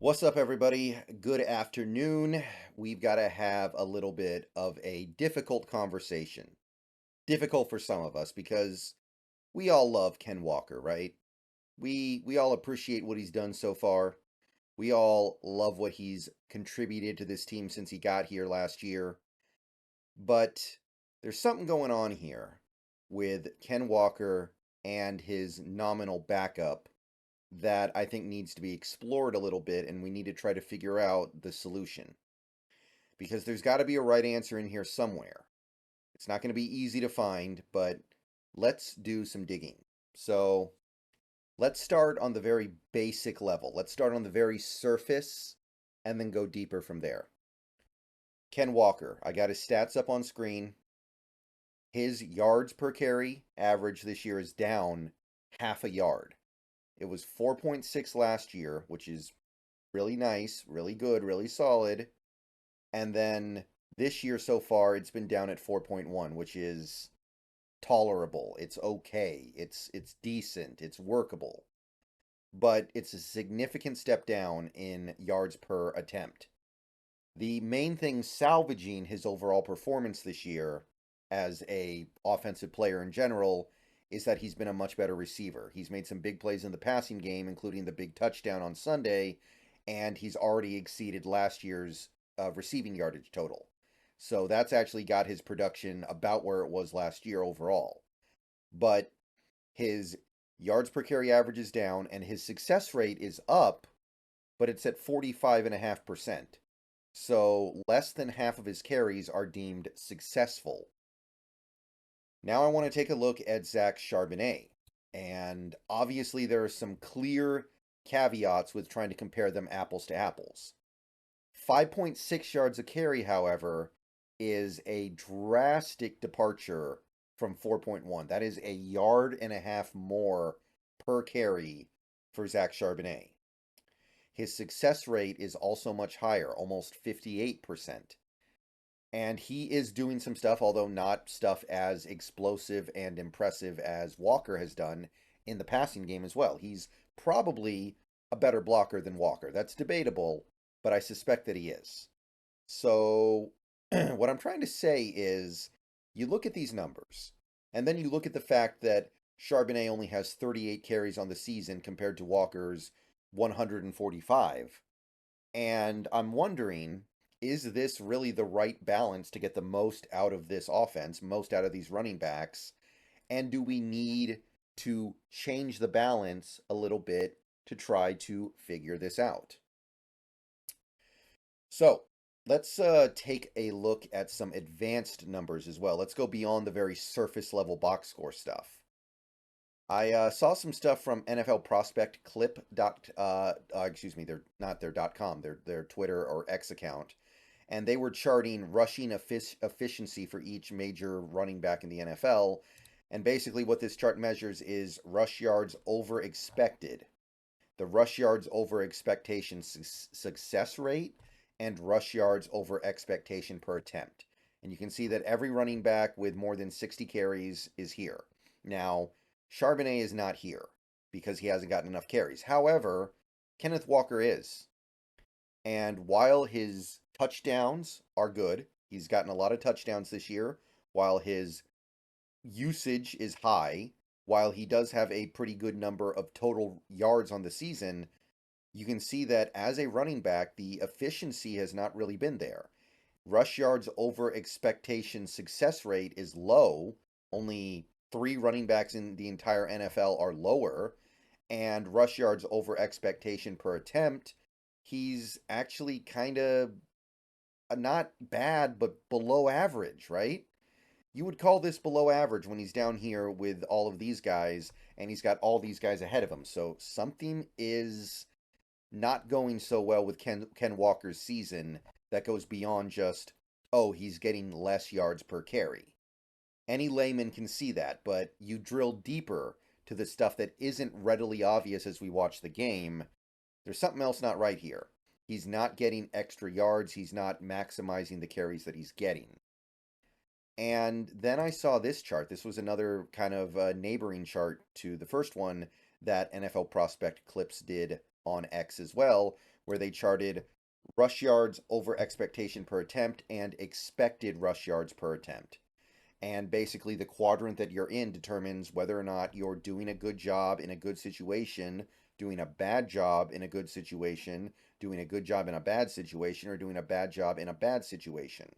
What's up, everybody? Good afternoon. We've got to have a little bit of a difficult conversation. Difficult for some of us because we all love Ken Walker, right? We all appreciate what he's done so far. We all love what he's contributed to this team since he got here last year. But there's something going on here with Ken Walker and his nominal backup that I think needs to be explored a little bit, and we need to try to figure out the solution. Because there's got to be a right answer in here somewhere. It's not going to be easy to find, but let's do some digging. So let's start on the very basic level. Let's start on the very surface and then go deeper from there. Ken Walker, I got his stats up on screen. His yards per carry average this year is down half a yard. It was 4.6 last year, which is really nice, really good, really solid. And then this year so far, it's been down at 4.1, which is tolerable. It's okay. It's decent. It's workable. But it's a significant step down in yards per attempt. The main thing salvaging his overall performance this year as a offensive player in general is that he's been a much better receiver. He's made some big plays in the passing game, including the big touchdown on Sunday, and he's already exceeded last year's receiving yardage total. So that's actually got his production about where it was last year overall. But his yards per carry average is down, and his success rate is up, but it's at 45.5%. So less than half of his carries are deemed successful. Now I want to take a look at Zach Charbonnet. And obviously there are some clear caveats with trying to compare them apples to apples. 5.6 yards a carry, however, is a drastic departure from 4.1. That is a yard and a half more per carry for Zach Charbonnet. His success rate is also much higher, almost 58%. And he is doing some stuff, although not stuff as explosive and impressive as Walker has done in the passing game as well. He's probably a better blocker than Walker. That's debatable, but I suspect that he is. So, what I'm trying to say is you look at these numbers, and then you look at the fact that Charbonnet only has 38 carries on the season compared to Walker's 145. And I'm wondering, is this really the right balance to get the most out of this offense, most out of these running backs? And do we need to change the balance a little bit to try to figure this out? So let's take a look at some advanced numbers as well. Let's go beyond the very surface level box score stuff. I saw some stuff from NFL Prospect Clip excuse me, they're not their .com, their Twitter or X account, and they were charting rushing efficiency for each major running back in the NFL. And basically, what this chart measures is rush yards over expected, the rush yards over expectation success rate, and rush yards over expectation per attempt. And you can see that every running back with more than 60 carries is here. Now, Charbonnet is not here because he hasn't gotten enough carries. However, Kenneth Walker is. And while his touchdowns are good, he's gotten a lot of touchdowns this year, while his usage is high, while he does have a pretty good number of total yards on the season, you can see that as a running back, the efficiency has not really been there. Rush yards over expectation success rate is low. Only 3 running backs in the entire NFL are lower. And rush yards over expectation per attempt, he's actually kind of not bad, but below average, right? You would call this below average when he's down here with all of these guys, and he's got all these guys ahead of him. So something is not going so well with Ken Walker's season that goes beyond just, oh, he's getting less yards per carry. Any layman can see that, but you drill deeper to the stuff that isn't readily obvious as we watch the game, there's something else not right here. He's not getting extra yards. He's not maximizing the carries that he's getting. And then I saw this chart. This was another kind of neighboring chart to the first one that NFL Prospect Clips did on X as well, where they charted rush yards over expectation per attempt and expected rush yards per attempt. And basically, the quadrant that you're in determines whether or not you're doing a good job in a good situation, doing a bad job in a good situation, doing a good job in a bad situation, or doing a bad job in a bad situation.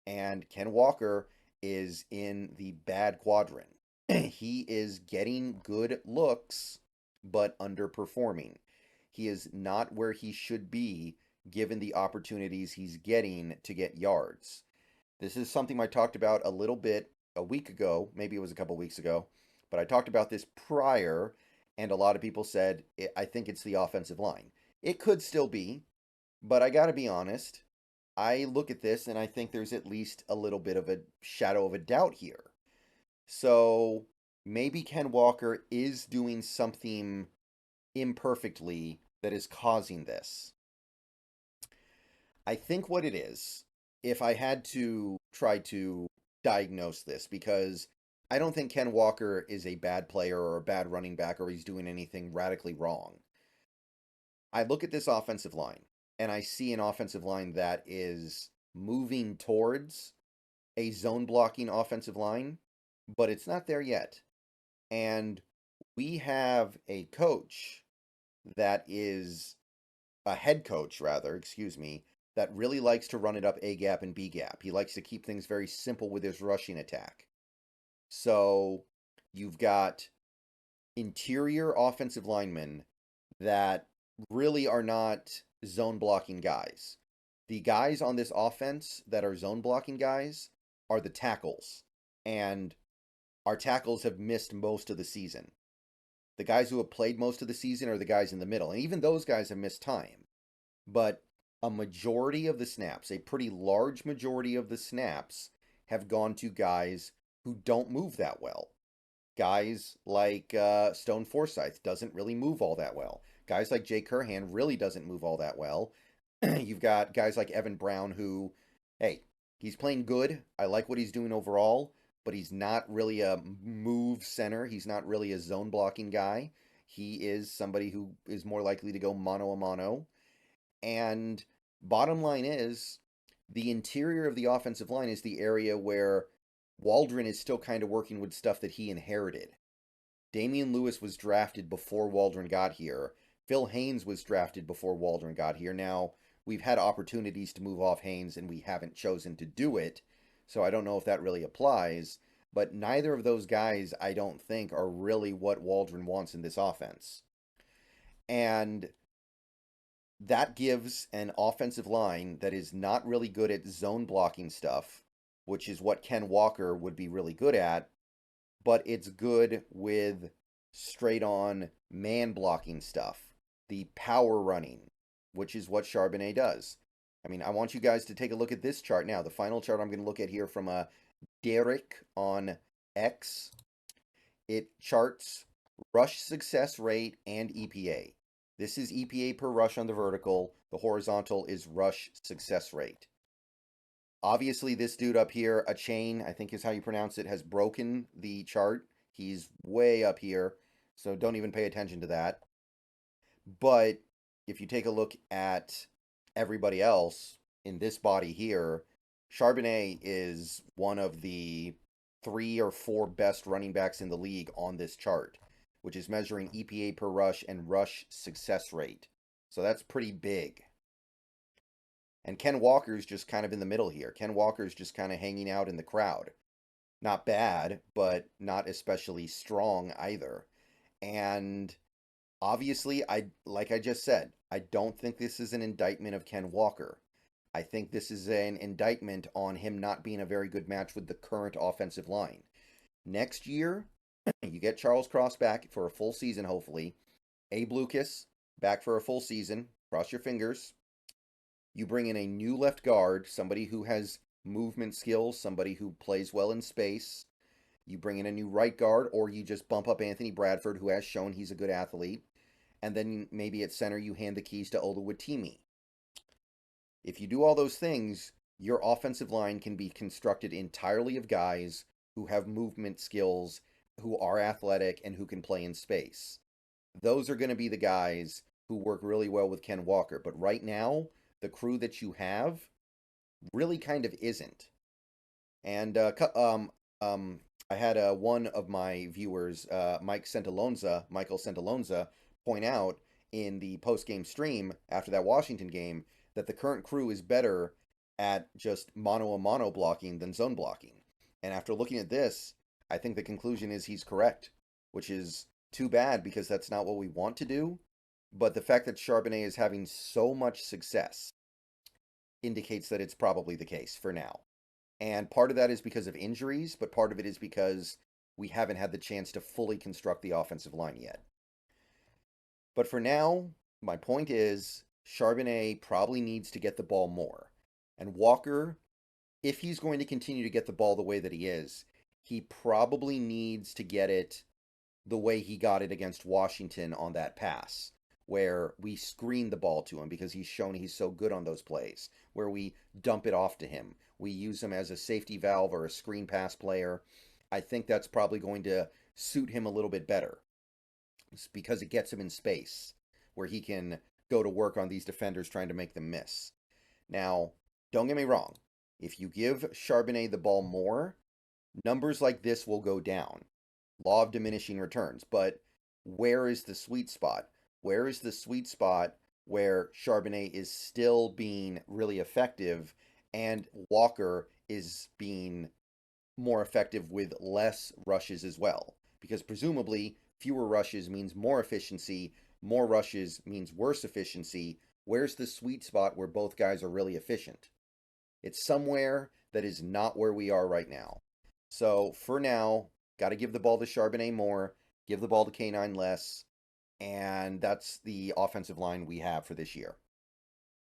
And Ken Walker is in the bad quadrant. He is getting good looks, but underperforming. He is not where he should be given the opportunities he's getting to get yards. This is something I talked about a little bit a week ago, maybe it was a couple weeks ago, but I talked about this prior, and a lot of people said, I think it's the offensive line. It could still be, but I got to be honest. I look at this and I think there's at least a little bit of a shadow of a doubt here. So maybe Ken Walker is doing something imperfectly that is causing this. I think what it is, if I had to try to diagnose this, because I don't think Ken Walker is a bad player or a bad running back or he's doing anything radically wrong. I look at this offensive line and I see an offensive line that is moving towards a zone blocking offensive line, but it's not there yet. And we have a coach that is a head coach, rather, excuse me, that really likes to run it up A gap and B gap. He likes to keep things very simple with his rushing attack. So you've got interior offensive linemen that really are not zone blocking guys. The guys on this offense that are zone blocking guys are the tackles. And our tackles have missed most of the season. The guys who have played most of the season are the guys in the middle. And even those guys have missed time. But a majority of the snaps, a pretty large majority of the snaps, have gone to guys who don't move that well. Guys like Stone Forsythe doesn't really move all that well. Guys like Jay Curhan really doesn't move all that well. You've got guys like Evan Brown who, hey, he's playing good. I like what he's doing overall, but he's not really a move center. He's not really a zone blocking guy. He is somebody who is more likely to go mano a mano. And bottom line is, the interior of the offensive line is the area where Waldron is still kind of working with stuff that he inherited. Damian Lewis was drafted before Waldron got here. Phil Haynes was drafted before Waldron got here. Now, we've had opportunities to move off Haynes and we haven't chosen to do it, so I don't know if that really applies. But neither of those guys, I don't think, are really what Waldron wants in this offense. And that gives an offensive line that is not really good at zone blocking stuff, which is what Ken Walker would be really good at, but it's good with straight on man blocking stuff, the power running, which is what Charbonnet does. I mean, I want you guys to take a look at this chart now. The final chart I'm going to look at here from Derek on X. It charts rush success rate and EPA. This is EPA per rush on the vertical. The horizontal is rush success rate. Obviously, this dude up here, a chain, I think is how you pronounce it, has broken the chart. He's way up here, so don't even pay attention to that. But if you take a look at everybody else in this body here, Charbonnet is one of the 3 or 4 best running backs in the league on this chart, which is measuring EPA per rush and rush success rate. So that's pretty big. And Ken Walker's just kind of in the middle here. Ken Walker's just kind of hanging out in the crowd. Not bad, but not especially strong either. And obviously, like I just said, I don't think this is an indictment of Ken Walker. I think this is an indictment on him not being a very good match with the current offensive line. Next year, you get Charles Cross back for a full season, hopefully. Abe Lucas back for a full season. Cross your fingers. You bring in a new left guard, somebody who has movement skills, somebody who plays well in space. You bring in a new right guard, or you just bump up Anthony Bradford, who has shown he's a good athlete. And then maybe at center, you hand the keys to Oluwatimi. If you do all those things, your offensive line can be constructed entirely of guys who have movement skills, who are athletic, and who can play in space. Those are going to be the guys who work really well with Ken Walker. But right now, the crew that you have really kind of isn't. And I had one of my viewers, Michael Centalonza, point out in the post-game stream after that Washington game that the current crew is better at just mono-a-mono blocking than zone blocking. And after looking at this, I think the conclusion is he's correct, which is too bad because that's not what we want to do. But the fact that Charbonnet is having so much success indicates that it's probably the case for now. And part of that is because of injuries, but part of it is because we haven't had the chance to fully construct the offensive line yet. But for now, my point is Charbonnet probably needs to get the ball more. And Walker, if he's going to continue to get the ball the way that he is, he probably needs to get it the way he got it against Washington on that pass, where we screen the ball to him because he's shown he's so good on those plays, where we dump it off to him. We use him as a safety valve or a screen pass player. I think that's probably going to suit him a little bit better because it gets him in space where he can go to work on these defenders trying to make them miss. Now, don't get me wrong. If you give Charbonnet the ball more, numbers like this will go down. Law of diminishing returns. But where is the sweet spot? Where is the sweet spot where Charbonnet is still being really effective and Walker is being more effective with less rushes as well? Because presumably fewer rushes means more efficiency, more rushes means worse efficiency. Where's the sweet spot where both guys are really efficient? It's somewhere that is not where we are right now. So for now, got to give the ball to Charbonnet more, give the ball to K9 less, and that's the offensive line we have for this year.